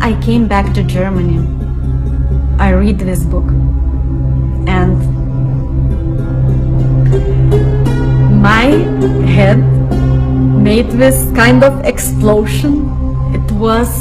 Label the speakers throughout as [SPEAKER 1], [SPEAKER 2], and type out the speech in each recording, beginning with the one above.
[SPEAKER 1] I came back to Germany, I read this book, and my head made this kind of explosion. It was,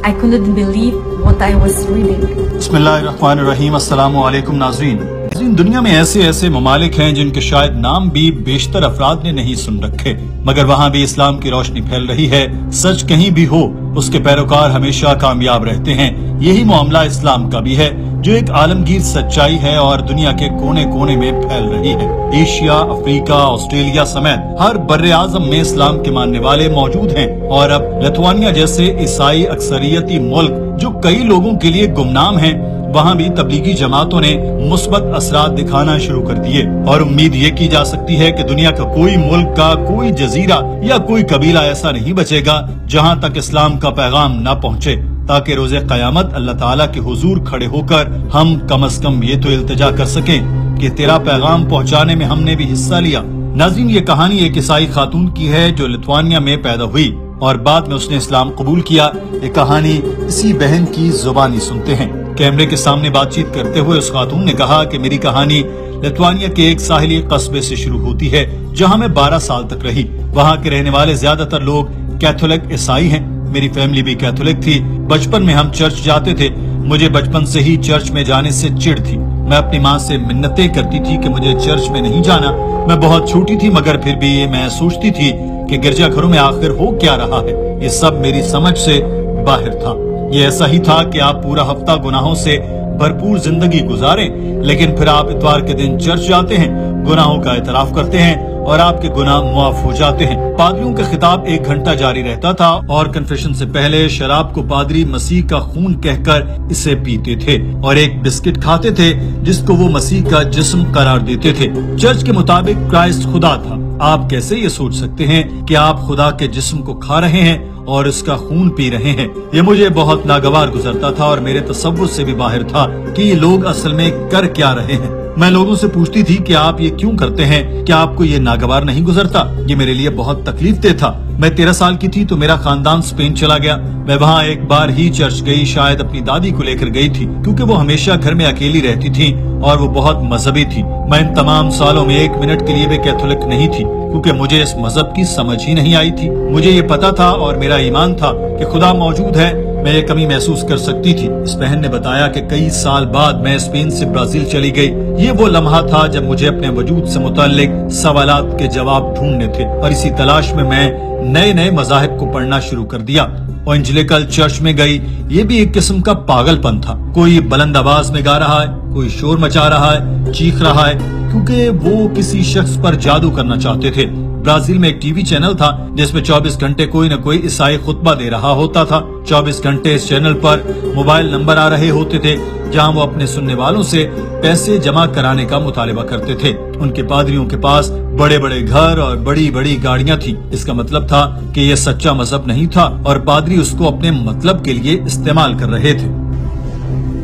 [SPEAKER 1] I couldn't believe what I was reading.
[SPEAKER 2] बिस्मिल्लाहिर्रहमानिर्रहीम। अस्सलामु अलैकुम नाज़रीन। दुनिया में ऐसे ऐसे ममालिक हैं जिनके शायद नाम भी बेशतर अफराद ने नहीं सुन रखे, मगर वहाँ भी इस्लाम की रोशनी फैल रही है। सच कहीं भी हो, उसके पैरोकार हमेशा कामयाब रहते हैं। यही मामला इस्लाम का भी है, जो एक आलमगीर सच्चाई है और दुनिया के कोने कोने में फैल रही है। एशिया, अफ्रीका, ऑस्ट्रेलिया समेत हर बर्रे आज़म में इस्लाम के मानने वाले मौजूद हैं, और अब लिथुआनिया जैसे ईसाई अक्सरियती मुल्क जो कई लोगों के लिए गुमनाम हैं, वहाँ भी तबलीगी जमातों ने मुस्बत असरात दिखाना शुरू कर दिए, और उम्मीद ये की जा सकती है कि दुनिया का कोई मुल्क का कोई जजीरा या कोई कबीला ऐसा नहीं बचेगा जहाँ तक इस्लाम का पैगाम न पहुँचे, ताकि रोज़े क़यामत अल्लाह ताला के हुजूर खड़े होकर हम कम अज कम ये तो इल्तिजा कर सकें कि तेरा पैगाम पहुँचाने में हमने भी हिस्सा लिया। नाज़रीन, ये कहानी एक ईसाई खातून की है जो लिथुआनिया में पैदा हुई और बाद में उसने इस्लाम कबूल किया। ये कहानी इसी बहन की जुबानी सुनते हैं। कैमरे के सामने बातचीत करते हुए उस खातून ने कहा कि मेरी कहानी लिथुआनिया के एक साहिली कस्बे से शुरू होती है, जहां मैं 12 साल तक रही। वहां के रहने वाले ज्यादातर लोग कैथोलिक ईसाई हैं। मेरी फैमिली भी कैथोलिक थी। बचपन में हम चर्च जाते थे। मुझे बचपन से ही चर्च में जाने से चिढ़ थी। मैं अपनी माँ से मिन्नतें करती थी कि मुझे चर्च में नहीं जाना। मैं बहुत छोटी थी, मगर फिर भी मैं सोचती थी कि गिरजाघरों में आखिर हो क्या रहा है। ये सब मेरी समझ से बाहर था। ये ऐसा ही था कि आप पूरा हफ्ता गुनाहों से भरपूर जिंदगी गुजारें, लेकिन फिर आप इतवार के दिन चर्च जाते हैं, गुनाहों का एतराफ करते हैं और आपके गुनाह मुआफ हो जाते हैं। पादरियों का खिताब 1 घंटा जारी रहता था और कन्फेशन से पहले शराब को पादरी मसीह का खून कहकर इसे पीते थे और एक बिस्किट खाते थे जिसको वो मसीह का जिस्म करार देते थे। चर्च के मुताबिक क्राइस्ट खुदा था। आप कैसे ये सोच सकते हैं कि आप खुदा के जिस्म को खा रहे हैं और इसका खून पी रहे हैं? ये मुझे बहुत नागवार गुजरता था और मेरे तसव्वुर से भी बाहर था कि ये लोग असल में कर क्या रहे हैं। मैं लोगों से पूछती थी कि आप ये क्यों करते हैं, क्या आपको ये नागवार नहीं गुजरता? ये मेरे लिए बहुत तकलीफदेह था। मैं 13 साल की थी तो मेरा खानदान स्पेन चला गया। मैं वहाँ एक बार ही चर्च गई, शायद अपनी दादी को लेकर गई थी, क्योंकि वो हमेशा घर में अकेली रहती थी और वो बहुत मजहबी थी। मैं इन तमाम सालों में 1 मिनट के लिए भी कैथोलिक नहीं थी, क्योंकि मुझे इस मजहब की समझ ही नहीं आई थी। मुझे ये पता था और मेरा ईमान था कि खुदा मौजूद है। मैं ये कमी महसूस कर सकती थी। इस बहन ने बताया कि कई साल बाद मैं स्पेन से ब्राजील चली गई। ये वो लम्हा था जब मुझे अपने वजूद से मुताल्लिक सवालात के जवाब ढूंढने थे, और इसी तलाश में मैं नए नए मज़ाहिब को पढ़ना शुरू कर दिया। और एंजेलिकल चर्च में गई। ये भी एक किस्म का पागलपन था। कोई बुलंद आवाज में गा रहा है, कोई शोर मचा रहा है, चीख रहा है, क्योंकि वो किसी शख्स पर जादू करना चाहते थे। ब्राजील में एक टीवी चैनल था जिसमें 24 घंटे कोई न कोई ईसाई खुतबा दे रहा होता था। 24 घंटे इस चैनल पर मोबाइल नंबर आ रहे होते थे जहां वो अपने सुनने वालों से पैसे जमा कराने का मुतालिबा करते थे। उनके पादरियों के पास बड़े बड़े घर और बड़ी बड़ी गाड़ियां थी। इसका मतलब था कि ये सच्चा मजहब नहीं था और पादरी उसको अपने मतलब के लिए इस्तेमाल कर रहे थे।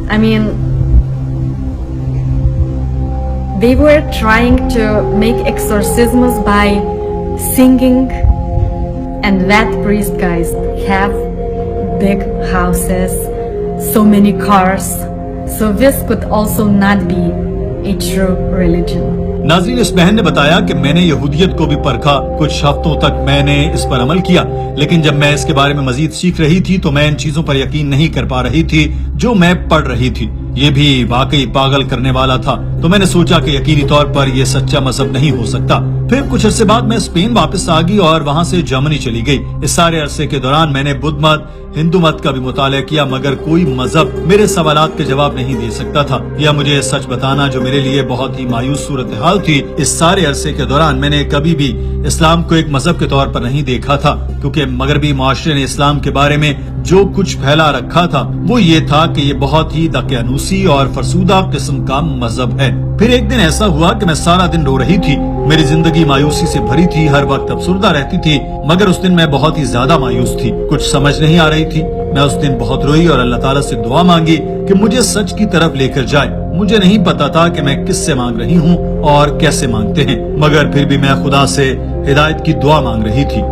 [SPEAKER 1] I mean, they were trying to make exorcisms by singing, and that priest guys have big houses, so many cars, so this could also not be a true religion.
[SPEAKER 2] नाज़रीन, इस बहन ने बताया कि मैंने यहूदियत को भी परखा। कुछ हफ्तों तक मैंने इस पर अमल किया, लेकिन जब मैं इसके बारे में मजीद सीख रही थी तो मैं इन चीजों पर यकीन नहीं कर पा रही थी जो मैं पढ़ रही थी। ये भी वाकई पागल करने वाला था। तो मैंने सोचा कि यकीनी तौर पर यह सच्चा मजहब नहीं हो सकता। फिर कुछ अरसे बाद मैं स्पेन वापस आ गई और वहाँ से जर्मनी चली गई। इस सारे अरसे के दौरान मैंने बुद्ध मत, हिंदू मत का भी मुताला किया, मगर कोई मजहब मेरे सवालात के जवाब नहीं दे सकता था। यह मुझे सच बताना जो मेरे लिए बहुत ही मायूस सूरत हाल थी। इस सारे अरसे के दौरान मैंने कभी भी इस्लाम को एक मजहब के तौर पर नहीं देखा था, क्योंकि मगरबी मुआशरे ने इस्लाम के बारे में जो कुछ फैला रखा था वो ये था कि ये बहुत ही दकियानूसी और फरसूदा किस्म का मजहब है। फिर एक दिन ऐसा हुआ कि मैं सारा दिन रो रही थी। मेरी जिंदगी मायूसी से भरी थी, हर वक्त अफसुर्दा रहती थी, मगर उस दिन मैं बहुत ही ज्यादा मायूस थी। कुछ समझ नहीं आ रही थी। मैं उस दिन बहुत रोई और अल्लाह ताला से दुआ मांगी कि मुझे सच की तरफ लेकर जाए। मुझे नहीं पता था कि मैं किससे मांग रही हूँ और कैसे मांगते हैं, मगर फिर भी मैं खुदा से हिदायत की दुआ मांग रही थी।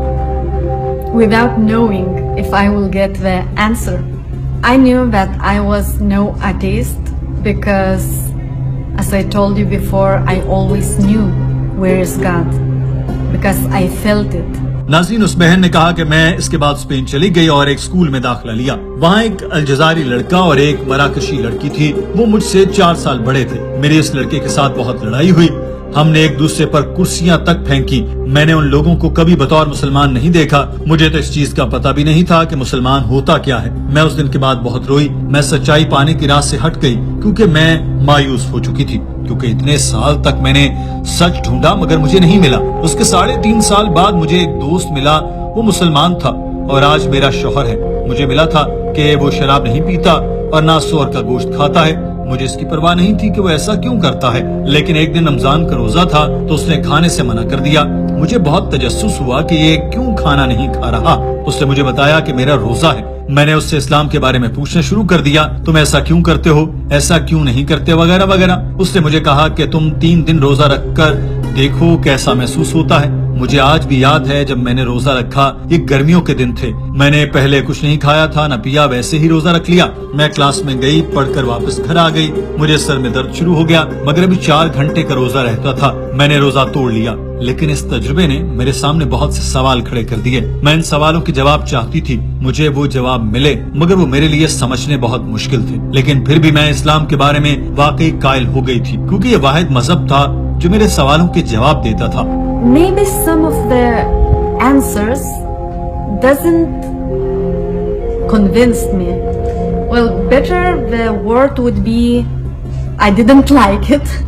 [SPEAKER 1] Without knowing if I will get the answer. I knew that I was no atheist because, as I told you before, I always knew where is God because I felt it.
[SPEAKER 2] नाज़रीन, उस बहन ने कहा कि मैं इसके बाद Spain चली गई और एक स्कूल में दाखिला लिया। वहाँ एक अल्जायरी लड़का और एक मराकशी लड़की थी। वो मुझसे 4 साल बड़े थे। मेरी इस लड़के के साथ बहुत लड़ाई हुई। हमने एक दूसरे पर कुर्सियां तक फेंकी। मैंने उन लोगों को कभी बतौर मुसलमान नहीं देखा। मुझे तो इस चीज का पता भी नहीं था कि मुसलमान होता क्या है। मैं उस दिन के बाद बहुत रोई। मैं सच्चाई पाने की राह से हट गई क्योंकि मैं मायूस हो चुकी थी, क्योंकि इतने साल तक मैंने सच ढूंढा मगर मुझे नहीं मिला। उसके 3.5 साल बाद मुझे एक दोस्त मिला। वो मुसलमान था और आज मेरा शौहर है। मुझे मिला था कि वो शराब नहीं पीता और ना सूअर का गोश्त खाता है। मुझे इसकी परवाह नहीं थी कि वो ऐसा क्यों करता है, लेकिन एक दिन रमजान का रोजा था तो उसने खाने से मना कर दिया। मुझे बहुत तजस्सुस हुआ कि ये क्यों खाना नहीं खा रहा। उसने मुझे बताया कि मेरा रोजा है। मैंने उससे इस्लाम के बारे में पूछना शुरू कर दिया। तुम ऐसा क्यों करते हो, ऐसा क्यों नहीं करते, वगैरह वगैरह। उसने मुझे कहा कि तुम 3 दिन रोजा रखकर देखो कैसा महसूस होता है। मुझे आज भी याद है जब मैंने रोजा रखा, ये गर्मियों के दिन थे। मैंने पहले कुछ नहीं खाया था न पिया, वैसे ही रोजा रख लिया। मैं क्लास में गई, पढ़कर वापस घर आ गई। मुझे सर में दर्द शुरू हो गया मगर अभी 4 घंटे का रोजा रहता था। मैंने रोजा तोड़ लिया, लेकिन इस तजुर्बे ने मेरे सामने बहुत से सवाल खड़े कर दिए। मैं इन सवालों के जवाब चाहती थी, मुझे वो जवाब मिले, मगर वो मेरे लिए समझने बहुत मुश्किल थे। लेकिन फिर भी मैं इस्लाम के बारे में वाकई कायल हो गई थी, क्योंकि ये वाहिद मजहब था जो मेरे सवालों के जवाब देता था।
[SPEAKER 1] Maybe some of the answers doesn't convince me. Well, better the word would be I didn't like it.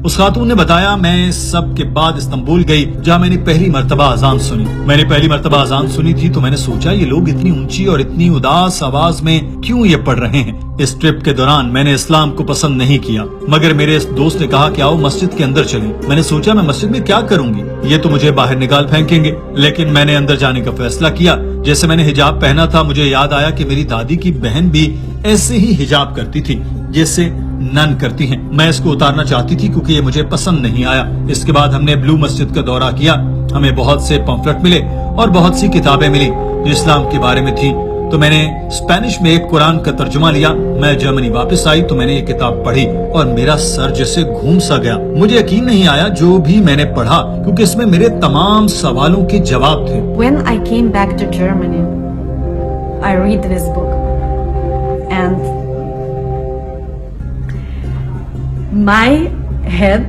[SPEAKER 2] उस खातून ने बताया, मैं सब के बाद इस्तांबुल गई जहाँ मैंने पहली मर्तबा अजान सुनी। मैंने पहली मर्तबा अजान सुनी थी तो मैंने सोचा ये लोग इतनी ऊंची और इतनी उदास आवाज में क्यों ये पढ़ रहे हैं। इस ट्रिप के दौरान मैंने इस्लाम को पसंद नहीं किया, मगर मेरे इस दोस्त ने कहा कि आओ मस्जिद के अंदर चलें। मैंने सोचा मैं मस्जिद में क्या करूंगी, ये तो मुझे बाहर निकाल फेंकेंगे। लेकिन मैंने अंदर जाने का फैसला किया। जैसे मैंने हिजाब पहना था, मुझे याद आया कि मेरी दादी की बहन भी ऐसे ही हिजाब करती थी जैसे नन करती हैं। मैं इसको उतारना चाहती थी क्योंकि ये मुझे पसंद नहीं आया। इसके बाद हमने ब्लू मस्जिद का दौरा किया। हमें बहुत से पम्फलेट मिले और बहुत सी किताबें मिली जो इस्लाम के बारे में थी। तो मैंने स्पेनिश में एक कुरान का तर्जुमा लिया। मैं जर्मनी वापस आई तो मैंने ये किताब पढ़ी और मेरा सर जैसे घूम सा गया। मुझे यकीन नहीं आया जो भी मैंने पढ़ा, क्योंकि इसमें मेरे तमाम सवालों के जवाब थे।
[SPEAKER 1] When I came back to Germany, I read this book and my head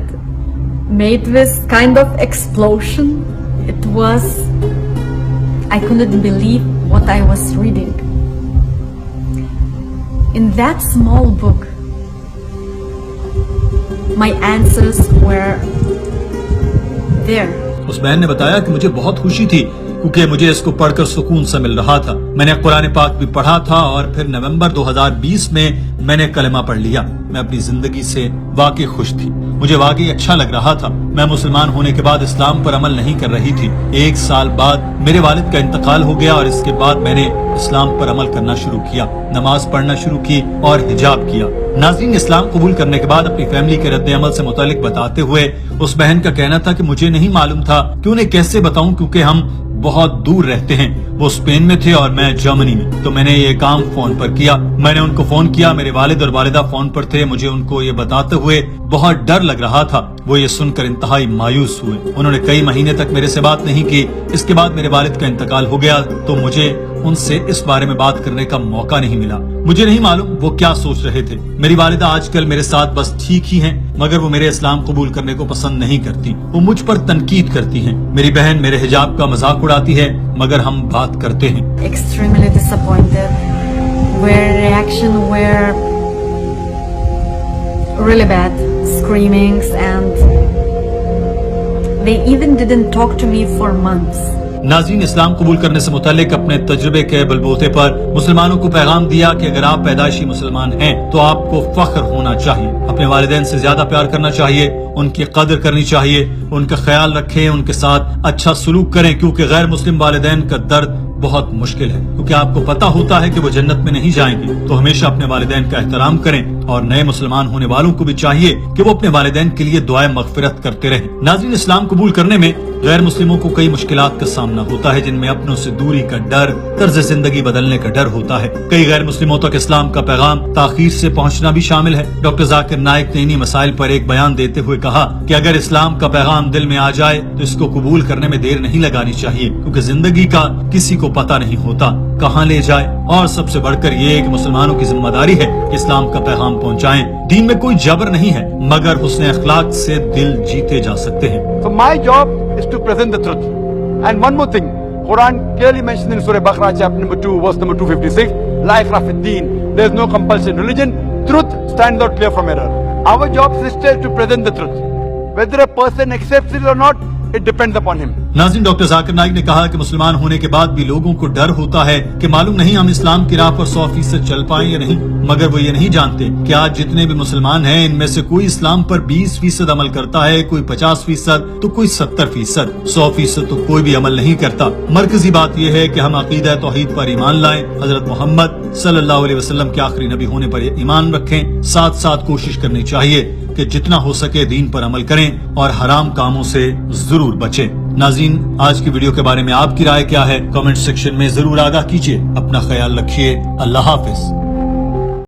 [SPEAKER 1] made this kind of explosion. It was, I couldn't believe what I was reading. In that small book, my answers were there.
[SPEAKER 2] उस बहन ने बताया कि मुझे बहुत खुशी थी क्योंकि मुझे इसको पढ़कर सुकून सा मिल रहा था। मैंने कुरान पाक भी पढ़ा था और फिर नवंबर 2020 में मैंने कलमा पढ़ लिया। मैं अपनी जिंदगी से वाकई खुश थी। मुझे वाकई अच्छा लग रहा था। मैं मुसलमान होने के बाद इस्लाम पर अमल नहीं कर रही थी। 1 साल बाद मेरे वालिद का इंतकाल हो गया और इसके बाद मैंने इस्लाम पर अमल करना शुरू किया, नमाज पढ़ना शुरू की और हिजाब किया। नाज़रीन, इस्लाम कबूल करने के बाद अपनी फैमिली के रद्द अमल से मुतालिक बताते हुए उस बहन का कहना था कि मुझे नहीं मालूम था कि उन्हें कैसे बताऊं, क्योंकि हम बहुत दूर रहते हैं। वो स्पेन में थे और मैं जर्मनी में। तो मैंने ये काम फोन पर किया। मैंने उनको फोन किया, मेरे वालिद और वालिदा फोन पर थे। मुझे उनको ये बताते हुए बहुत डर लग रहा था। वो ये सुनकर इंतहाई मायूस हुए। उन्होंने कई महीने तक मेरे से बात नहीं की। इसके बाद मेरे वालिद का इंतकाल हो गया तो मुझे उनसे इस बारे में बात करने का मौका नहीं मिला। मुझे नहीं मालूम वो क्या सोच रहे थे। मेरी वालिदा आजकल मेरे साथ बस ठीक ही हैं, मगर वो मेरे इस्लाम कबूल करने को पसंद नहीं करती। वो मुझ पर तनकीद करती हैं। मेरी बहन मेरे हिजाब का मजाक उड़ाती है, मगर हम बात करते हैं।
[SPEAKER 1] Extremely disappointed. Their reaction were really bad, screamings, and they even didn't talk to me for months.
[SPEAKER 2] नाज़रीन, इस्लाम कबूल करने से मुतालिक अपने तजुर्बे के बलबूते पर मुसलमानों को पैगाम दिया कि अगर आप पैदाइशी मुसलमान हैं तो आपको फख्र होना चाहिए, अपने वालिदैन से ज्यादा प्यार करना चाहिए, उनकी कदर करनी चाहिए, उनका ख्याल रखें, उनके साथ अच्छा सलूक करें, क्योंकि गैर मुस्लिम वालिदैन का दर्द بہت مشکل ہے، کیونکہ آپ کو پتا ہوتا ہے کہ وہ جنت میں نہیں جائیں گے، تو ہمیشہ اپنے والدین کا احترام کریں، اور نئے مسلمان ہونے والوں کو بھی چاہیے کہ وہ اپنے والدین کے لیے دعائیں مغفرت کرتے رہیں۔ ناظرین، اسلام قبول کرنے میں غیر مسلموں کو کئی مشکلات کا سامنا ہوتا ہے، جن میں اپنوں سے دوری کا ڈر، طرز زندگی بدلنے کا ڈر ہوتا ہے۔ کئی غیر مسلموں تک اسلام کا پیغام تاخیر سے پہنچنا بھی شامل ہے۔ ڈاکٹر ذاکر نائک نے انہی مسائل پر ایک بیان دیتے ہوئے کہا کہ اگر اسلام کا پیغام دل میں آ جائے تو اس کو قبول کرنے میں دیر نہیں لگانی چاہیے، کیونکہ زندگی کا کسی کو پتہ نہیں ہوتا کہاں لے جائے، اور سب سے بڑھ کر یہ کہ مسلمانوں کی ذمہ داری ہے کہ اسلام کا پیغام پہنچائیں۔ دین میں کوئی جبر نہیں ہے، مگر حسن اخلاق سے دل جیتے جا سکتے ہیں۔
[SPEAKER 3] So my job is to present the truth. And one more thing, Quran clearly mentions in Surah Baqarah chapter number 2 verse number 256, La ikrah fi din, there is no compulsion in religion, truth stands out clear from error. Our job is still to present the truth. Whether a person accepts it or not, it depends upon him.
[SPEAKER 2] ناظرین، doctor Zakir Naik نے کہا کہ مسلمان ہونے کے بعد بھی لوگوں کو ڈر ہوتا ہے کہ معلوم نہیں ہم اسلام کی راہ پر 100% چل پائیں یا نہیں، مگر وہ یہ نہیں جانتے کہ آج جتنے بھی مسلمان ہیں ان میں سے کوئی اسلام پر 20% عمل کرتا ہے، کوئی 50%، تو کوئی 70%، 100% تو کوئی بھی عمل نہیں کرتا۔ مرکزی بات یہ ہے کہ ہم عقیدہ توحید پر ایمان لائیں، حضرت محمد صلی اللہ علیہ وسلم کے آخری نبی ہونے پر ایمان رکھیں، ساتھ ساتھ کوشش کرنی چاہیے کہ جتنا ہو سکے دین پر عمل کریں اور حرام کاموں سے ضرور بچیں۔ ناظرین، آج کی ویڈیو کے بارے میں آپ کی رائے کیا ہے؟ کامنٹ سیکشن میں ضرور آگاہ کیجیے۔ اپنا خیال رکھیے۔ اللہ حافظ۔